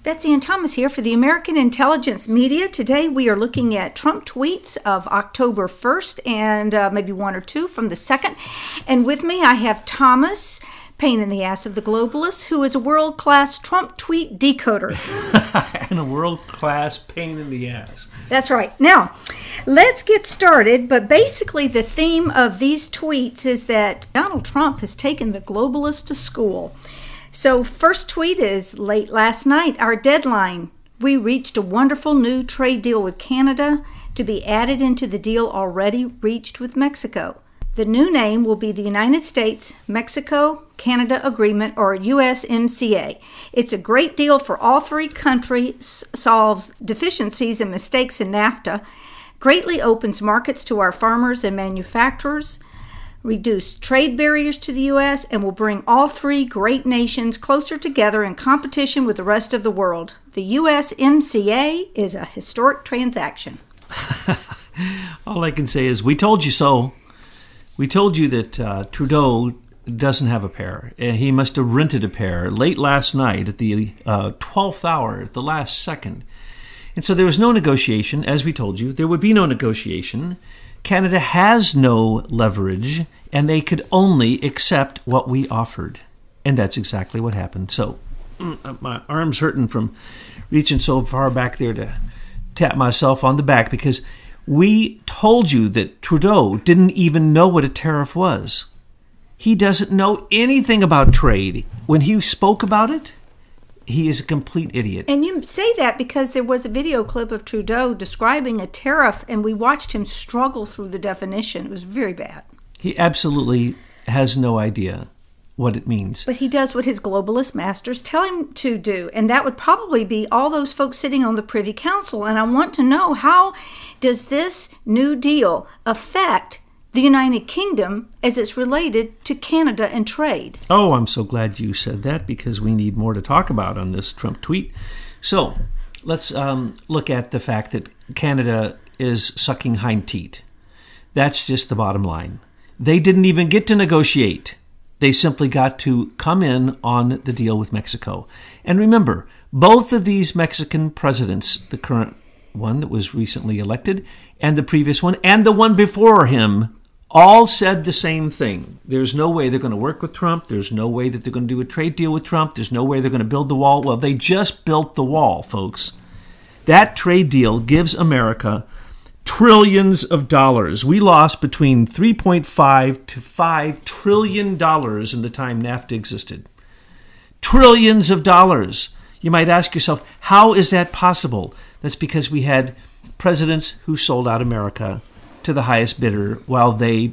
Betsy and Thomas here for the American Intelligence Media. Today we are looking at Trump tweets of October 1st and maybe one or two from the 2nd. And with me I have Thomas, pain in the ass of the globalists, who is a world-class Trump tweet decoder. And a world-class pain in the ass. That's right. Now, let's get started. But basically the theme of these tweets is that Donald Trump has taken the globalists to school. So first tweet is, late last night, our deadline. We reached a wonderful new trade deal with Canada to be added into the deal already reached with Mexico. The new name will be the United States-Mexico-Canada Agreement, or USMCA. It's a great deal for all three countries, solves deficiencies and mistakes in NAFTA, greatly opens markets to our farmers and manufacturers, reduce trade barriers to the U.S., and will bring all three great nations closer together in competition with the rest of the world. The USMCA is a historic transaction. All I can say is, we told you so. We told you that Trudeau doesn't have a pair. He must have rented a pair late last night at the 12th hour, at the last second. And so there was no negotiation, as we told you. There would be no negotiation. Canada has no leverage, and they could only accept what we offered. And that's exactly what happened. So my arm's hurting from reaching so far back there to tap myself on the back, because we told you that Trudeau didn't even know what a tariff was. He doesn't know anything about trade. When he spoke about it, he is a complete idiot. And you say that because there was a video clip of Trudeau describing a tariff, and we watched him struggle through the definition. It was very bad. He absolutely has no idea what it means. But he does what his globalist masters tell him to do, and that would probably be all those folks sitting on the Privy Council. And I want to know, how does this new deal affect the United Kingdom as it's related to Canada and trade? Oh, I'm so glad you said that, because we need more to talk about on this Trump tweet. So let's look at the fact that Canada is sucking hind teat. That's just the bottom line. They didn't even get to negotiate. They simply got to come in on the deal with Mexico. And remember, both of these Mexican presidents, the current one that was recently elected, and the previous one, and the one before him, all said the same thing. There's no way they're going to work with Trump. There's no way that they're going to do a trade deal with Trump. There's no way they're going to build the wall. Well, they just built the wall, folks. That trade deal gives America trillions of dollars. We lost between $3.5 to $5 trillion in the time NAFTA existed. Trillions of dollars. You might ask yourself, how is that possible? That's because we had presidents who sold out America to the highest bidder, while they,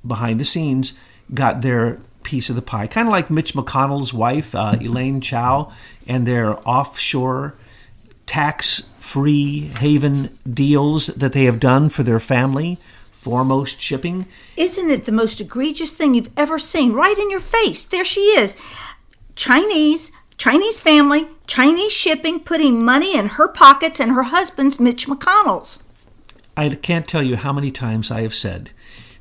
behind the scenes, got their piece of the pie. Kind of like Mitch McConnell's wife, Elaine Chao, and their offshore tax-free haven deals that they have done for their family, Foremost Shipping. Isn't it the most egregious thing you've ever seen? Right in your face. There she is. Chinese family, Chinese shipping, putting money in her pockets and her husband's, Mitch McConnell's. I can't tell you how many times I have said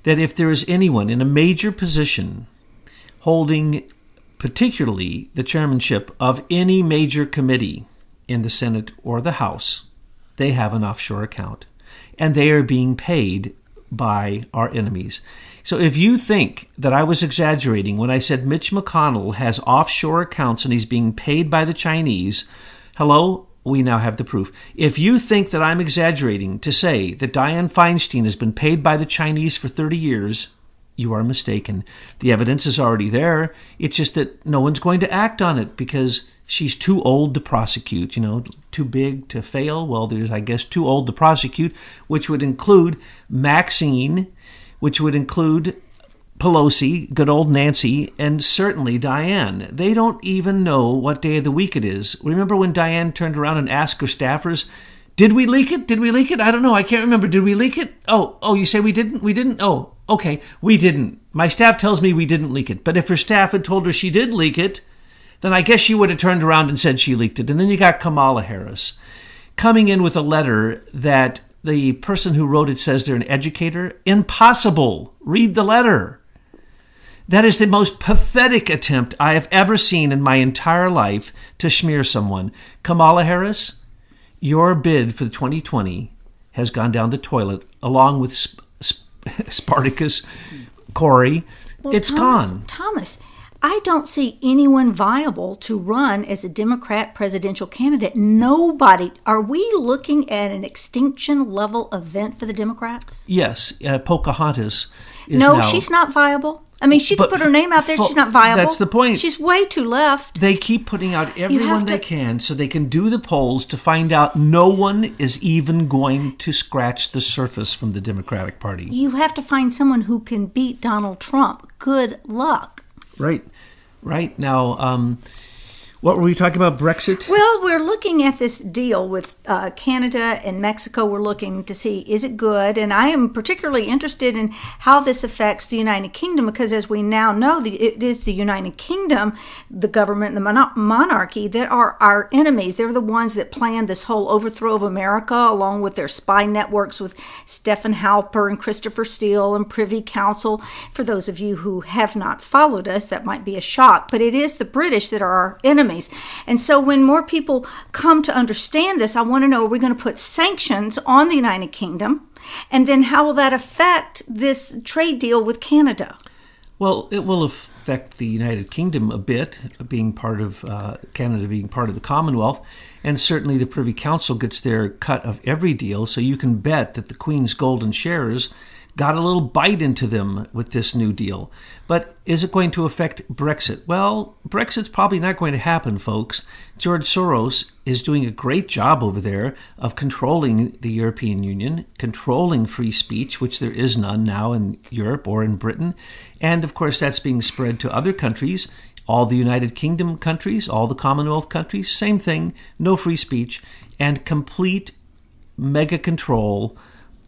that if there is anyone in a major position holding particularly the chairmanship of any major committee in the Senate or the House, they have an offshore account, and they are being paid by our enemies. So if you think that I was exaggerating when I said Mitch McConnell has offshore accounts and he's being paid by the Chinese, hello? We now have the proof. If you think that I'm exaggerating to say that Dianne Feinstein has been paid by the Chinese for 30 years, you are mistaken. The evidence is already there. It's just that no one's going to act on it because she's too old to prosecute, too big to fail. Well, there's, I guess, too old to prosecute, which would include Maxine, which would include Pelosi, good old Nancy, and certainly Dianne. They don't even know what day of the week it is. Remember when Dianne turned around and asked her staffers, did we leak it? Did we leak it? I don't know. I can't remember. Did we leak it? Oh, you say we didn't? We didn't? Oh, okay. We didn't. My staff tells me we didn't leak it. But if her staff had told her she did leak it, then I guess she would have turned around and said she leaked it. And then you got Kamala Harris coming in with a letter that the person who wrote it says they're an educator. Impossible. Read the letter. That is the most pathetic attempt I have ever seen in my entire life to smear someone. Kamala Harris, your bid for the 2020 has gone down the toilet along with Spartacus, Corey. Well, it's gone. Thomas, I don't see anyone viable to run as a Democrat presidential candidate. Nobody. Are we looking at an extinction level event for the Democrats? Yes, Pocahontas is No, now... she's not viable. I mean, she could put her name out there. She's not viable. That's the point. She's way too left. They keep putting out everyone they can so they can do the polls to find out no one is even going to scratch the surface from the Democratic Party. You have to find someone who can beat Donald Trump. Good luck. Right. Now, what were we talking about, Brexit? Well, we're looking at this deal with Canada and Mexico. We're looking to see, is it good? And I am particularly interested in how this affects the United Kingdom, because as we now know, it is the United Kingdom, the government, the monarchy, that are our enemies. They're the ones that planned this whole overthrow of America, along with their spy networks with Stephen Halper and Christopher Steele and Privy Council. For those of you who have not followed us, that might be a shock, but it is the British that are our enemies. And so when more people come to understand this, I want to know, are we going to put sanctions on the United Kingdom? And then how will that affect this trade deal with Canada? Well, it will affect the United Kingdom a bit, being part of Canada being part of the Commonwealth. And certainly the Privy Council gets their cut of every deal. So you can bet that the Queen's golden shares got a little bite into them with this new deal. But is it going to affect Brexit? Well, Brexit's probably not going to happen, folks. George Soros is doing a great job over there of controlling the European Union, controlling free speech, which there is none now in Europe or in Britain. And of course, that's being spread to other countries. All the United Kingdom countries, all the Commonwealth countries, same thing, no free speech, and complete mega control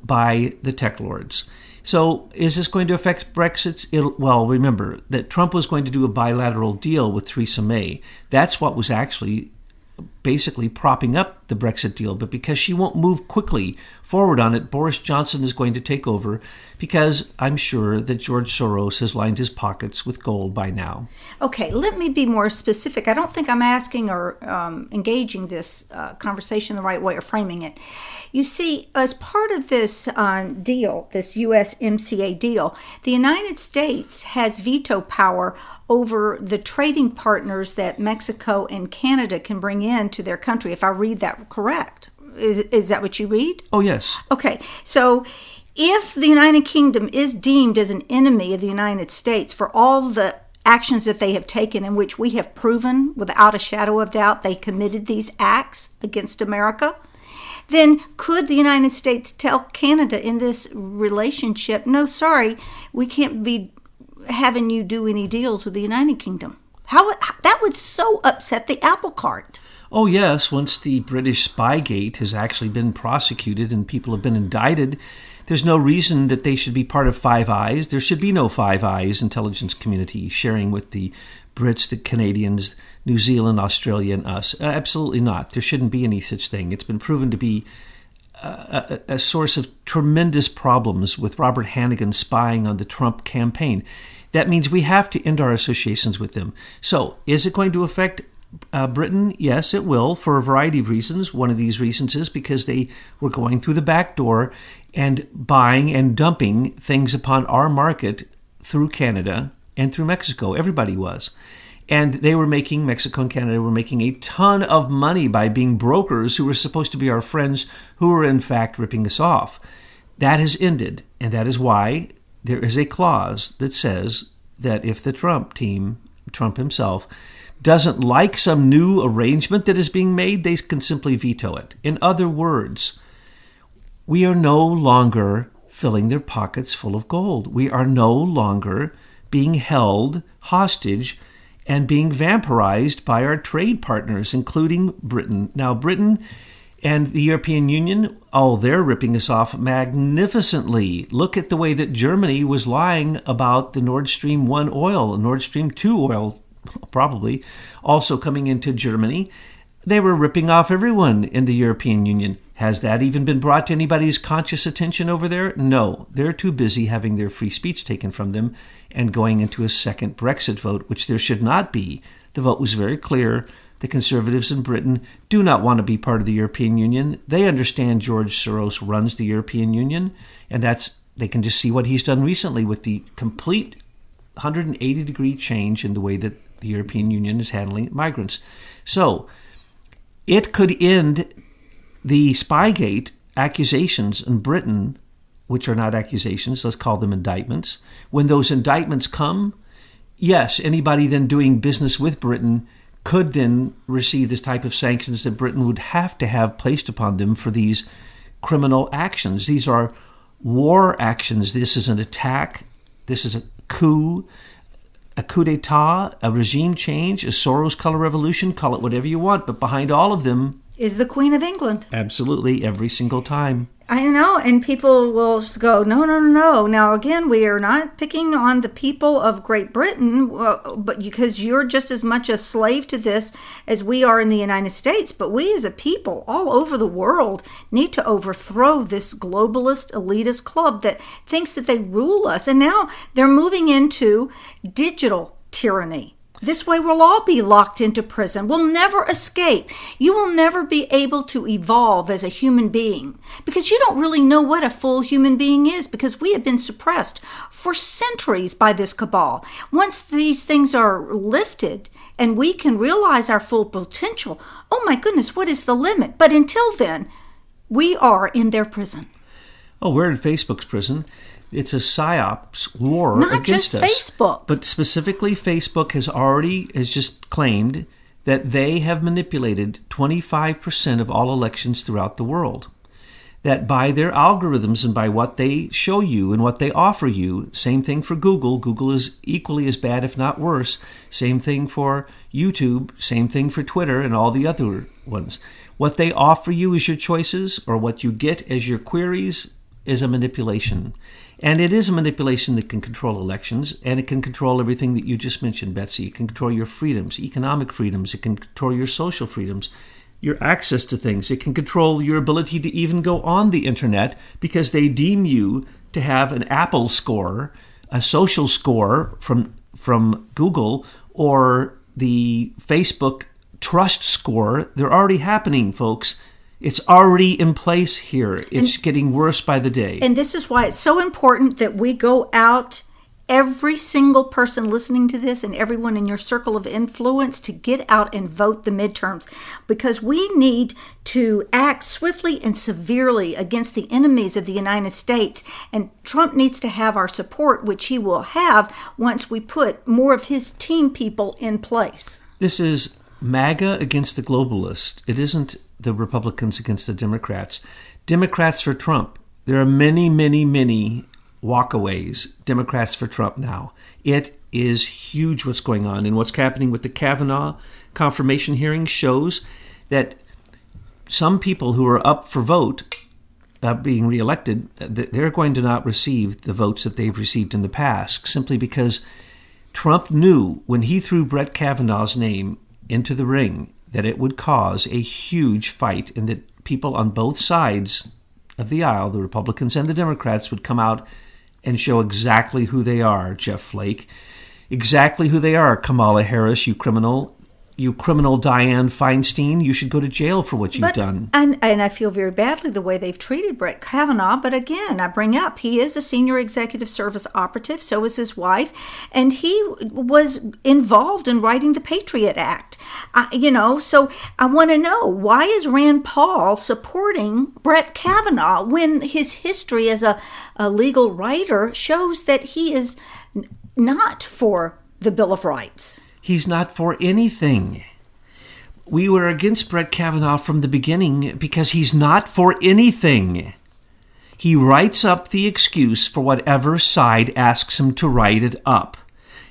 by the tech lords. So is this going to affect Brexit? Well, remember that Trump was going to do a bilateral deal with Theresa May. That's what was actually basically propping up the Brexit deal. But because she won't move quickly forward on it, Boris Johnson is going to take over, because I'm sure that George Soros has lined his pockets with gold by now. Okay, let me be more specific. I don't think I'm asking or engaging this conversation the right way or framing it. You see, as part of this deal, this USMCA deal, the United States has veto power over the trading partners that Mexico and Canada can bring in to their country, if I read that correct. Is that what you read? Oh, yes. Okay, so if the United Kingdom is deemed as an enemy of the United States for all the actions that they have taken, in which we have proven without a shadow of doubt they committed these acts against America, then could the United States tell Canada in this relationship, no, sorry, we can't be having you do any deals with the United Kingdom? That would so upset the apple cart. Oh, yes. Once the British Spygate has actually been prosecuted and people have been indicted, there's no reason that they should be part of Five Eyes. There should be no Five Eyes intelligence community sharing with the Brits, the Canadians, New Zealand, Australia, and us. Absolutely not. There shouldn't be any such thing. It's been proven to be a source of tremendous problems with Robert Hannigan spying on the Trump campaign. That means we have to end our associations with them. So, is it going to affect Britain? Yes, it will, for a variety of reasons. One of these reasons is because they were going through the back door and buying and dumping things upon our market through Canada and through Mexico. Everybody was. And they were making, Mexico and Canada were making a ton of money by being brokers who were supposed to be our friends, who were in fact ripping us off. That has ended, and that is why there is a clause that says that if the Trump team, Trump himself, doesn't like some new arrangement that is being made, they can simply veto it. In other words, we are no longer filling their pockets full of gold. We are no longer being held hostage and being vampirized by our trade partners, including Britain. Now, Britain and the European Union, they're ripping us off magnificently. Look at the way that Germany was lying about the Nord Stream 1 oil, Nord Stream 2 oil, probably, also coming into Germany. They were ripping off everyone in the European Union. Has that even been brought to anybody's conscious attention over there? No, they're too busy having their free speech taken from them and going into a second Brexit vote, which there should not be. The vote was very clear. The Conservatives in Britain do not want to be part of the European Union. They understand George Soros runs the European Union, and they can just see what he's done recently with the complete 180-degree change in the way that the European Union is handling migrants. So it could end the Spygate accusations in Britain, which are not accusations, let's call them indictments. When those indictments come, yes, anybody then doing business with Britain could then receive this type of sanctions that Britain would have to have placed upon them for these criminal actions. These are war actions. This is an attack. This is a coup d'etat, a regime change, a Soros-color revolution, call it whatever you want. But behind all of them is the Queen of England. Absolutely, every single time. I know, and people will go, no. Now, again, we are not picking on the people of Great Britain, but because you're just as much a slave to this as we are in the United States. But we as a people all over the world need to overthrow this globalist, elitist club that thinks that they rule us. And now they're moving into digital tyranny. This way we'll all be locked into prison. We'll never escape. You will never be able to evolve as a human being because you don't really know what a full human being is because we have been suppressed for centuries by this cabal. Once these things are lifted and we can realize our full potential, oh my goodness, what is the limit? But until then, we are in their prison. Oh, we're in Facebook's prison. It's a psyops war Not against just us. Facebook. But specifically, Facebook has just claimed that they have manipulated 25% of all elections throughout the world. That by their algorithms and by what they show you and what they offer you, same thing for Google. Google is equally as bad, if not worse. Same thing for YouTube. Same thing for Twitter and all the other ones. What they offer you as your choices or what you get as your queries is a manipulation. And it is a manipulation that can control elections, and it can control everything that you just mentioned, Betsy. It can control your freedoms, economic freedoms. It can control your social freedoms, your access to things. It can control your ability to even go on the internet because they deem you to have an Apple score, a social score from Google, or the Facebook trust score. They're already happening, folks. It's already in place here. It's getting worse by the day. And this is why it's so important that we go out, every single person listening to this and everyone in your circle of influence, to get out and vote the midterms. Because we need to act swiftly and severely against the enemies of the United States. And Trump needs to have our support, which he will have once we put more of his team people in place. This is MAGA against the globalists. It isn't the Republicans against the Democrats. Democrats for Trump. There are many, many, many walkaways. Democrats for Trump now. It is huge what's going on. And what's happening with the Kavanaugh confirmation hearing shows that some people who are up for vote, being reelected, they're going to not receive the votes that they've received in the past, simply because Trump knew when he threw Brett Kavanaugh's name into the ring that it would cause a huge fight and that people on both sides of the aisle, the Republicans and the Democrats, would come out and show exactly who they are, Jeff Flake, exactly who they are, Kamala Harris, you criminal Dianne Feinstein. You should go to jail for what you've done. And I feel very badly the way they've treated Brett Kavanaugh. But again, I bring up, he is a senior executive service operative. So is his wife. And he was involved in writing the Patriot Act. So I want to know, why is Rand Paul supporting Brett Kavanaugh when his history as a legal writer shows that he is not for the Bill of Rights? He's not for anything. We were against Brett Kavanaugh from the beginning because he's not for anything. He writes up the excuse for whatever side asks him to write it up.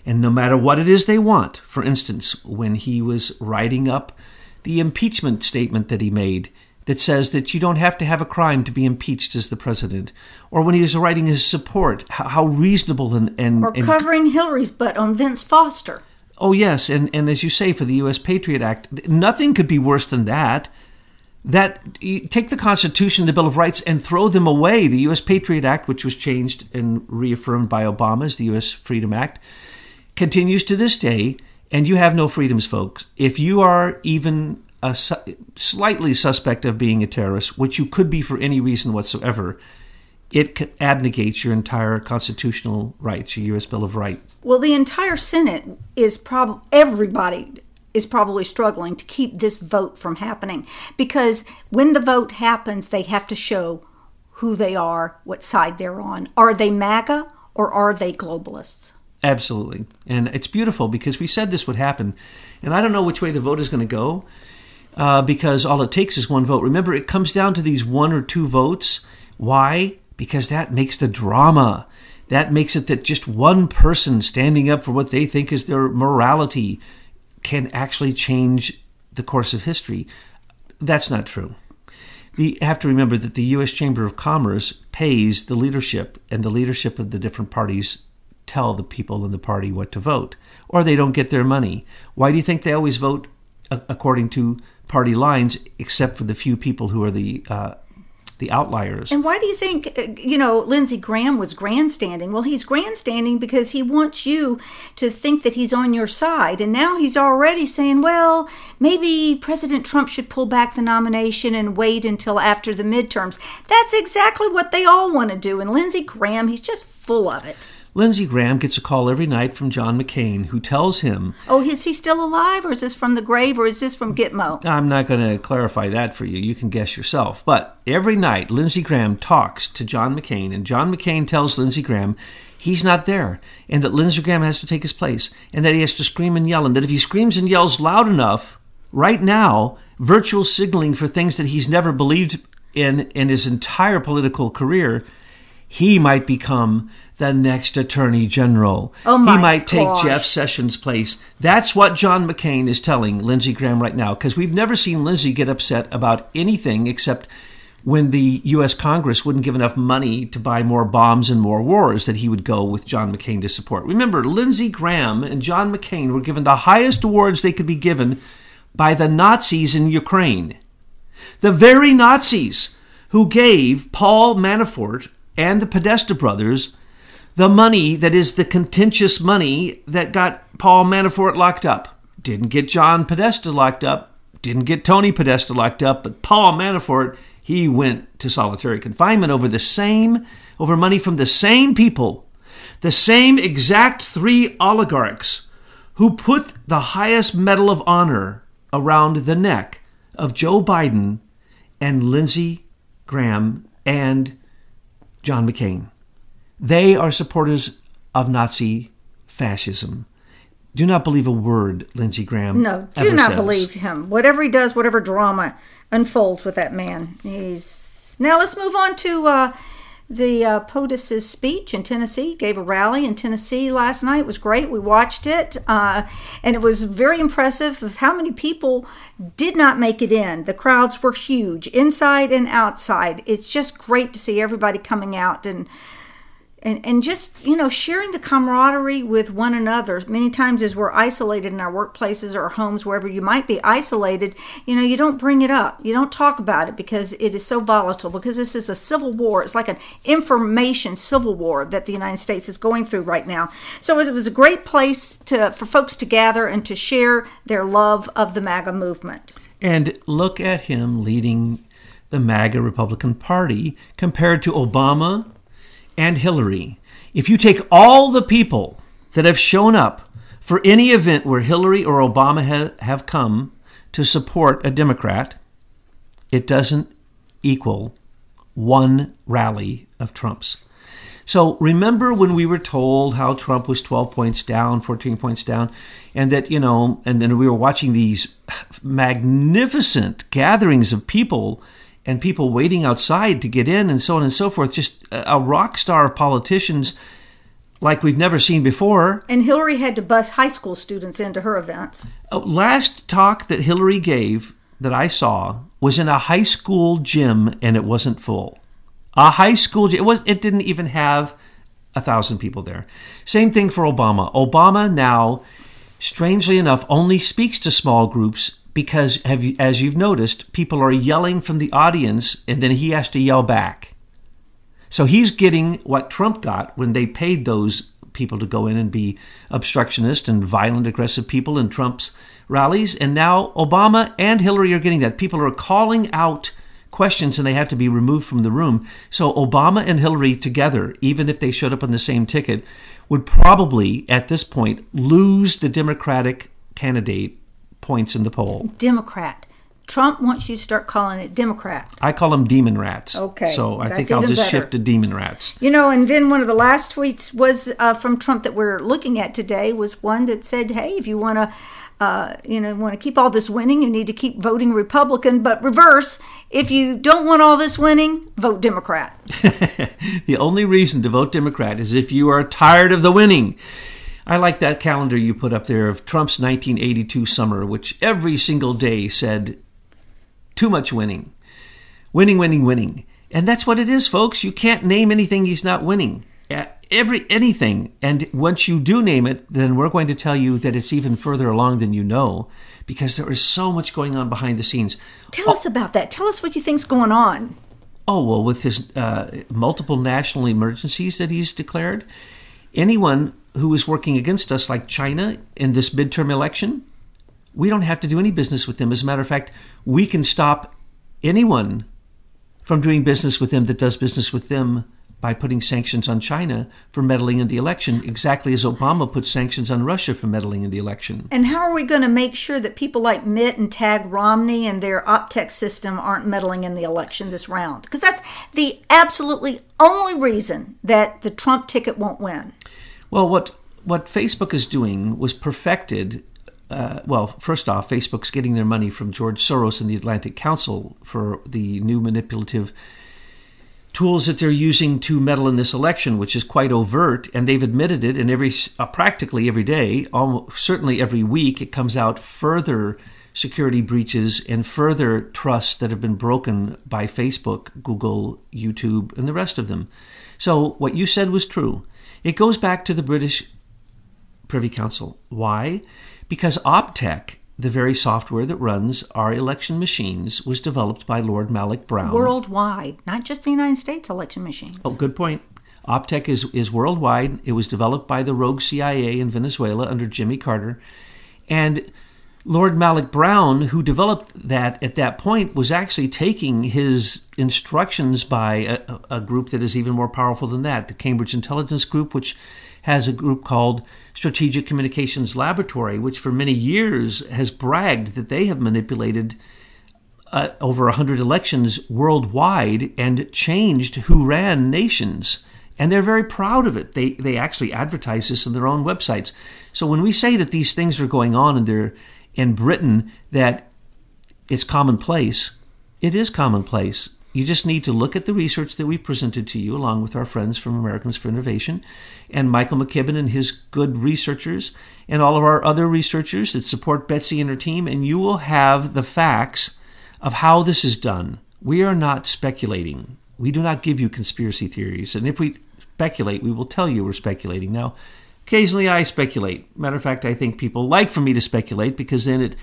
And no matter what it is they want, for instance, when he was writing up the impeachment statement that he made that says that you don't have to have a crime to be impeached as the president, or when he was writing his support, how reasonable and or covering Hillary's butt on Vince Foster. Oh, yes, and as you say, for the U.S. Patriot Act, nothing could be worse than that. that you take the Constitution, the Bill of Rights, and throw them away. The U.S. Patriot Act, which was changed and reaffirmed by Obama as the U.S. Freedom Act, continues to this day, and you have no freedoms, folks. If you are even slightly suspect of being a terrorist, which you could be for any reason whatsoever, it abnegates your entire constitutional rights, your U.S. Bill of Rights. Well, the entire Senate is everybody is probably struggling to keep this vote from happening, because when the vote happens, they have to show who they are, what side they're on. Are they MAGA or are they globalists? Absolutely. And it's beautiful because we said this would happen. And I don't know which way the vote is going to go because all it takes is one vote. Remember, it comes down to these 1 or 2 votes. Why? Because that makes the drama. That makes it that just one person standing up for what they think is their morality can actually change the course of history. That's not true. You have to remember that the U.S. Chamber of Commerce pays the leadership, and the leadership of the different parties tell the people in the party what to vote, or they don't get their money. Why do you think they always vote according to party lines, except for the few people who are the outliers? And why do you think, Lindsey Graham was grandstanding? Well, he's grandstanding because he wants you to think that he's on your side. And now he's already saying, well, maybe President Trump should pull back the nomination and wait until after the midterms. That's exactly what they all want to do. And Lindsey Graham, he's just full of it. Lindsey Graham gets a call every night from John McCain, who tells him... Oh, is he still alive, or is this from the grave, or is this from Gitmo? I'm not going to clarify that for you. You can guess yourself. But every night, Lindsey Graham talks to John McCain, and John McCain tells Lindsey Graham he's not there, and that Lindsey Graham has to take his place, and that he has to scream and yell, and that if he screams and yells loud enough, right now, virtual signaling for things that he's never believed in his entire political career, he might become the next Attorney General. Oh my He might take gosh. Jeff Sessions' place. That's what John McCain is telling Lindsey Graham right now, because we've never seen Lindsey get upset about anything except when the U.S. Congress wouldn't give enough money to buy more bombs and more wars, that he would go with John McCain to support. Remember, Lindsey Graham and John McCain were given the highest awards they could be given by the Nazis in Ukraine. The very Nazis who gave Paul Manafort and the Podesta brothers the money that is the contentious money that got Paul Manafort locked up. Didn't get John Podesta locked up, didn't get Tony Podesta locked up, but Paul Manafort, he went to solitary confinement over money from the same people, the same exact 3 oligarchs who put the highest medal of honor around the neck of Joe Biden and Lindsey Graham and John McCain. They are supporters of Nazi fascism. Do not believe a word Lindsey Graham No, do ever not says. believe him. Whatever he does, whatever drama unfolds with that man. Now let's move on to the POTUS's speech in Tennessee. Gave a rally in Tennessee last night. It was great. We watched it, and it was very impressive of how many people did not make it in. The crowds were huge, inside and outside. It's just great to see everybody coming out and just, sharing the camaraderie with one another. Many times as we're isolated in our workplaces or homes, wherever you might be isolated, you don't bring it up. You don't talk about it because it is so volatile, because this is a civil war. It's like an information civil war that the United States is going through right now. So it was a great place for folks to gather and to share their love of the MAGA movement. And look at him leading the MAGA Republican Party compared to Obama and Hillary. If you take all the people that have shown up for any event where Hillary or Obama have come to support a Democrat, it doesn't equal one rally of Trump's. So remember when we were told how Trump was 12 points down, 14 points down, and that, and then we were watching these magnificent gatherings of people and people waiting outside to get in and so on and so forth, just a rock star of politicians like we've never seen before. And Hillary had to bus high school students into her events. Last talk that Hillary gave that I saw was in a high school gym, and it wasn't full. A high school gym. It didn't even have 1,000 people there. Same thing for Obama. Obama now, strangely enough, only speaks to small groups because as you've noticed, people are yelling from the audience, and then he has to yell back. So he's getting what Trump got when they paid those people to go in and be obstructionist and violent, aggressive people in Trump's rallies. And now Obama and Hillary are getting that. People are calling out questions and they had to be removed from the room. So Obama and Hillary together, even if they showed up on the same ticket, would probably, at this point, lose the Democratic candidate points in the poll. Democrat. Trump wants you to start calling it Democrat. I call them demon rats. Okay. So I think I'll just shift to demon rats. You know, and then one of the last tweets was from Trump that we're looking at today was one that said, hey, if you want to keep all this winning, you need to keep voting Republican, but reverse, if you don't want all this winning, vote Democrat. The only reason to vote Democrat is if you are tired of the winning. I like that calendar you put up there of Trump's 1982 summer, which every single day said, too much winning. Winning, winning, winning. And that's what it is, folks. You can't name anything he's not winning. Anything. And once you do name it, then we're going to tell you that it's even further along than you know, because there is so much going on behind the scenes. Tell us about that. Tell us what you think's going on. Oh, well, with his multiple national emergencies that he's declared, anyone who is working against us, like China in this midterm election, we don't have to do any business with them. As a matter of fact, we can stop anyone from doing business with them that does business with them by putting sanctions on China for meddling in the election, exactly as Obama put sanctions on Russia for meddling in the election. And how are we going to make sure that people like Mitt and Tag Romney and their Optech system aren't meddling in the election this round? Because that's the absolutely only reason that the Trump ticket won't win. Well, what Facebook is doing was perfected. First off, Facebook's getting their money from George Soros and the Atlantic Council for the new manipulative tools that they're using to meddle in this election, which is quite overt, and they've admitted it. And practically every day, certainly every week, it comes out further security breaches and further trusts that have been broken by Facebook, Google, YouTube, and the rest of them. So what you said was true. It goes back to the British Privy Council. Why? Because Optech, the very software that runs our election machines, was developed by Lord Malloch-Brown. Worldwide, not just the United States election machines. Oh, good point. Optech is worldwide. It was developed by the rogue CIA in Venezuela under Jimmy Carter. And Lord Malloch-Brown, who developed that at that point, was actually taking his instructions by a group that is even more powerful than that, the Cambridge Intelligence Group, which has a group called Strategic Communications Laboratory, which for many years has bragged that they have manipulated over 100 elections worldwide and changed who ran nations. And they're very proud of it. They actually advertise this on their own websites. So when we say that these things are going on and they're in Britain, that it's commonplace, it is commonplace. You just need to look at the research that we presented to you, along with our friends from Americans for Innovation, and Michael McKibben and his good researchers, and all of our other researchers that support Betsy and her team, and you will have the facts of how this is done. We are not speculating. We do not give you conspiracy theories. And if we speculate, we will tell you we're speculating. Now, occasionally I speculate. Matter of fact, I think people like for me to speculate because then it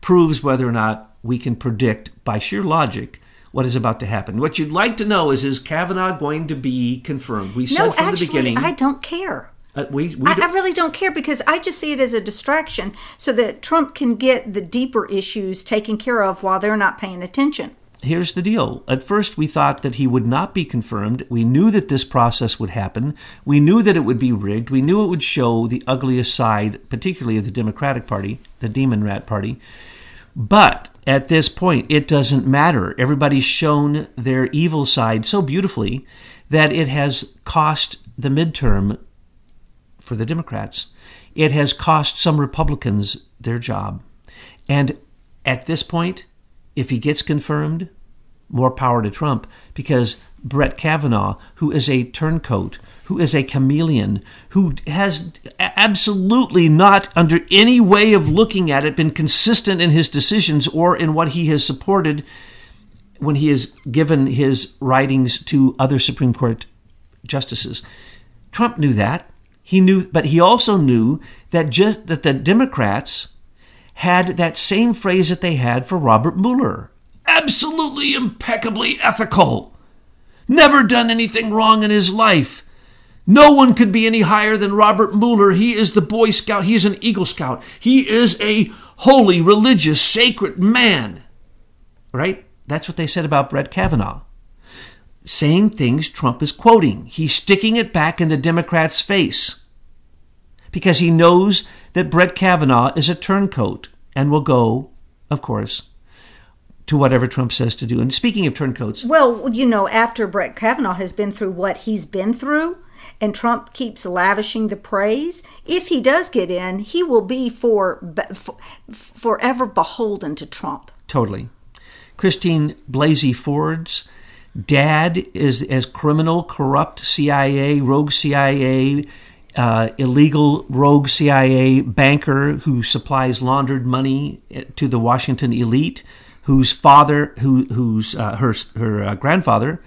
proves whether or not we can predict by sheer logic what is about to happen. What you'd like to know is Kavanaugh going to be confirmed? We said from the beginning. I don't care. I really don't care because I just see it as a distraction so that Trump can get the deeper issues taken care of while they're not paying attention. Here's the deal. At first, we thought that he would not be confirmed. We knew that this process would happen. We knew that it would be rigged. We knew it would show the ugliest side, particularly of the Democratic Party, the Demon Rat Party. But at this point, it doesn't matter. Everybody's shown their evil side so beautifully that it has cost the midterm for the Democrats. It has cost some Republicans their job. And at this point, if he gets confirmed, more power to Trump, because Brett Kavanaugh, who is a turncoat, who is a chameleon, who has absolutely not, under any way of looking at it, been consistent in his decisions or in what he has supported when he has given his writings to other Supreme Court justices. Trump knew that. He knew, but he also knew that the Democrats had that same phrase that they had for Robert Mueller. Absolutely impeccably ethical. Never done anything wrong in his life. No one could be any higher than Robert Mueller. He is the Boy Scout. He is an Eagle Scout. He is a holy, religious, sacred man. Right? That's what they said about Brett Kavanaugh. Same things Trump is quoting. He's sticking it back in the Democrats' face because he knows that Brett Kavanaugh is a turncoat and will go, of course, to whatever Trump says to do. And speaking of turncoats... Well, you know, after Brett Kavanaugh has been through what he's been through, and Trump keeps lavishing the praise, if he does get in, he will be forever beholden to Trump. Totally. Christine Blasey Ford's dad is as criminal, corrupt CIA, rogue CIA, illegal rogue CIA banker who supplies laundered money to the Washington elite, whose father, her grandfather,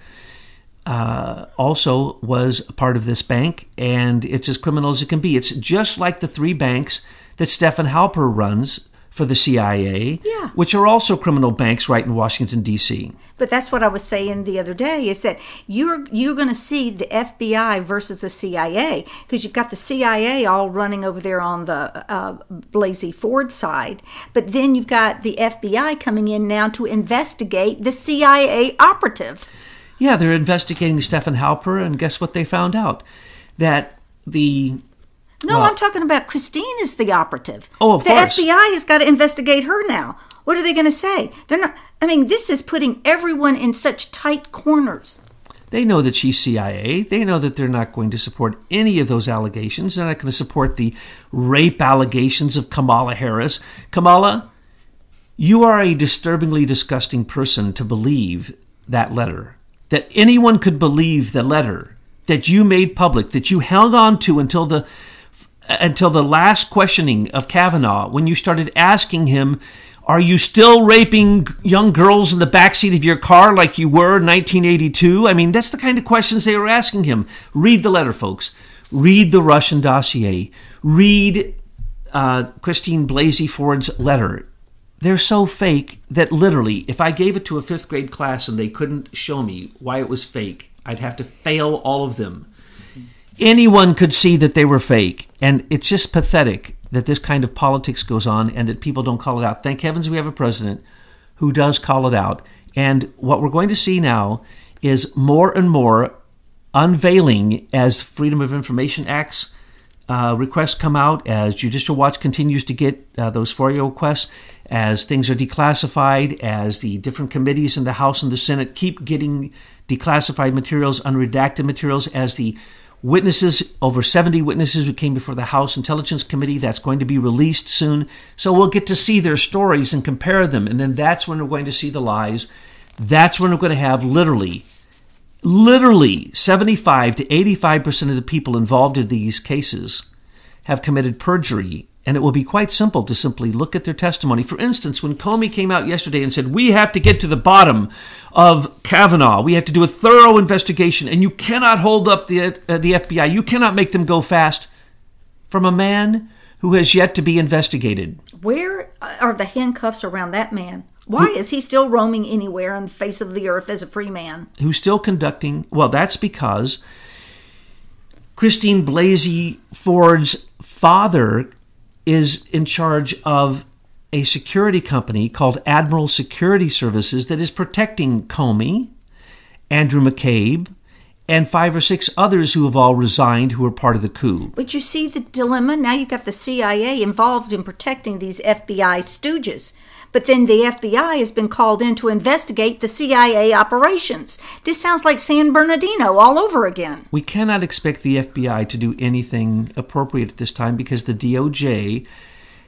also was a part of this bank, and it's as criminal as it can be. It's just like the three banks that Stephen Halper runs for the CIA, which are also criminal banks right in Washington, D.C. But that's what I was saying the other day, is that you're going to see the FBI versus the CIA, because you've got the CIA all running over there on the Blasey Ford side, but then you've got the FBI coming in now to investigate the CIA operative. Yeah, they're investigating Stephen Halper, and guess what they found out? That the... No, I'm talking about Christine is the operative. Oh, of course. The FBI has got to investigate her now. What are they going to say? They're not. I mean, this is putting everyone in such tight corners. They know that she's CIA. They know that they're not going to support any of those allegations. They're not going to support the rape allegations of Kamala Harris. Kamala, you are a disturbingly disgusting person to believe that letter. That anyone could believe the letter that you made public, that you held on to until the last questioning of Kavanaugh, when you started asking him, are you still raping young girls in the backseat of your car like you were in 1982? I mean, that's the kind of questions they were asking him. Read the letter, folks. Read the Russian dossier. Read Christine Blasey Ford's letter. They're so fake that literally, if I gave it to a fifth grade class and they couldn't show me why it was fake, I'd have to fail all of them. Anyone could see that they were fake. And it's just pathetic that this kind of politics goes on and that people don't call it out. Thank heavens we have a president who does call it out. And what we're going to see now is more and more unveiling as Freedom of Information Act's requests come out, as Judicial Watch continues to get those FOIA requests, as things are declassified, as the different committees in the House and the Senate keep getting declassified materials, unredacted materials, as the witnesses, over 70 witnesses who came before the House Intelligence Committee, that's going to be released soon. So we'll get to see their stories and compare them. And then that's when we're going to see the lies. That's when we're going to have literally 75 to 85% of the people involved in these cases have committed perjury. And it will be quite simple to simply look at their testimony. For instance, when Comey came out yesterday and said, we have to get to the bottom of Kavanaugh. We have to do a thorough investigation, and you cannot hold up the FBI. You cannot make them go fast. From a man who has yet to be investigated. Where are the handcuffs around that man? Why is he still roaming anywhere on the face of the earth as a free man? Who's still conducting? Well, that's because Christine Blasey Ford's father is in charge of a security company called Admiral Security Services that is protecting Comey, Andrew McCabe, and 5 or 6 others who have all resigned who were part of the coup. But you see the dilemma? Now you've got the CIA involved in protecting these FBI stooges. But then the FBI has been called in to investigate the CIA operations. This sounds like San Bernardino all over again. We cannot expect the FBI to do anything appropriate at this time because the DOJ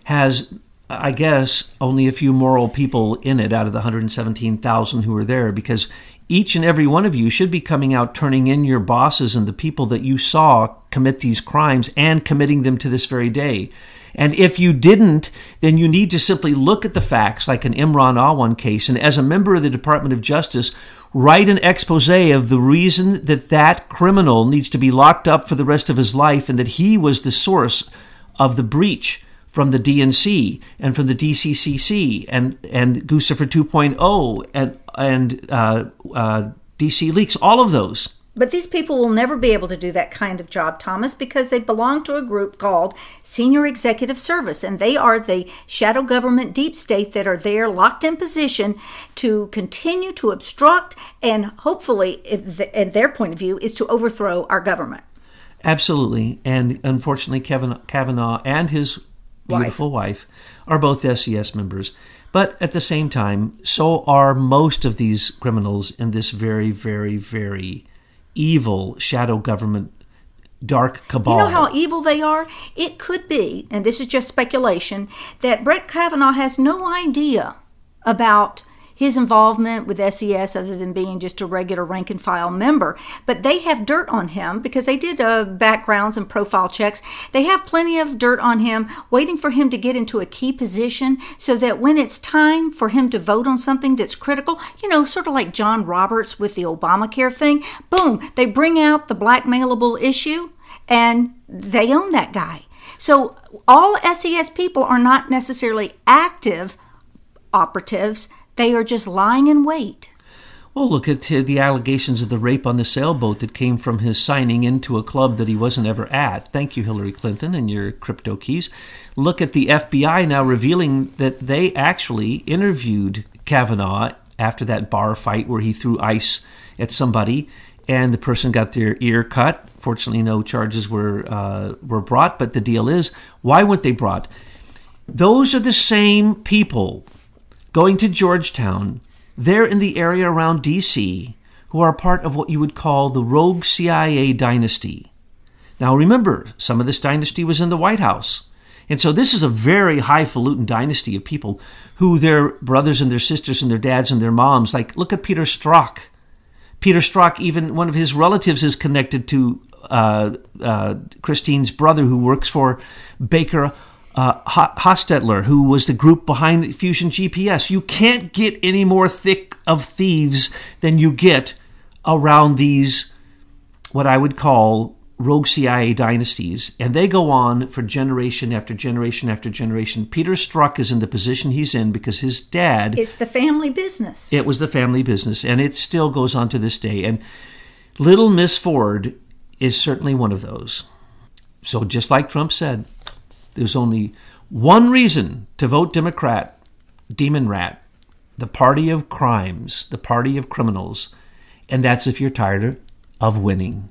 has, I guess, only a few moral people in it out of the 117,000 who are there, because each and every one of you should be coming out, turning in your bosses and the people that you saw commit these crimes and committing them to this very day. And if you didn't, then you need to simply look at the facts, like an Imran Awan case, and as a member of the Department of Justice, write an expose of the reason that that criminal needs to be locked up for the rest of his life and that he was the source of the breach from the DNC and from the DCCC and Guccifer 2.0 and DC Leaks, all of those. But these people will never be able to do that kind of job, Thomas, because they belong to a group called Senior Executive Service, and they are the shadow government deep state that are there locked in position to continue to obstruct and hopefully, in their point of view, is to overthrow our government. Absolutely. And unfortunately, Kavanaugh and his beautiful wife are both SES members. But at the same time, so are most of these criminals in this very, very, very evil shadow government dark cabal. You know how evil they are? It could be, and this is just speculation, that Brett Kavanaugh has no idea about his involvement with SES other than being just a regular rank and file member. But they have dirt on him because they did backgrounds and profile checks. They have plenty of dirt on him, waiting for him to get into a key position so that when it's time for him to vote on something that's critical, sort of like John Roberts with the Obamacare thing, boom, they bring out the blackmailable issue and they own that guy. So all SES people are not necessarily active operatives. They are just lying in wait. Well, look at the allegations of the rape on the sailboat that came from his signing into a club that he wasn't ever at. Thank you, Hillary Clinton, and your crypto keys. Look at the FBI now revealing that they actually interviewed Kavanaugh after that bar fight where he threw ice at somebody and the person got their ear cut. Fortunately, no charges were brought, but the deal is, why weren't they brought? Those are the same people going to Georgetown, they're in the area around D.C., who are part of what you would call the rogue CIA dynasty. Now remember, some of this dynasty was in the White House. And so this is a very highfalutin dynasty of people who their brothers and their sisters and their dads and their moms, like look at Peter Strzok. Peter Strzok, even one of his relatives is connected to Christine's brother who works for Baker Hostetler, who was the group behind Fusion GPS. You can't get any more thick of thieves than you get around these, what I would call rogue CIA dynasties. And they go on for generation after generation after generation. Peter Strzok is in the position he's in because his dad... It's the family business. It was the family business, and it still goes on to this day. And little Miss Ford is certainly one of those. So just like Trump said, there's only one reason to vote Democrat, Demon Rat, the party of crimes, the party of criminals, and that's if you're tired of winning.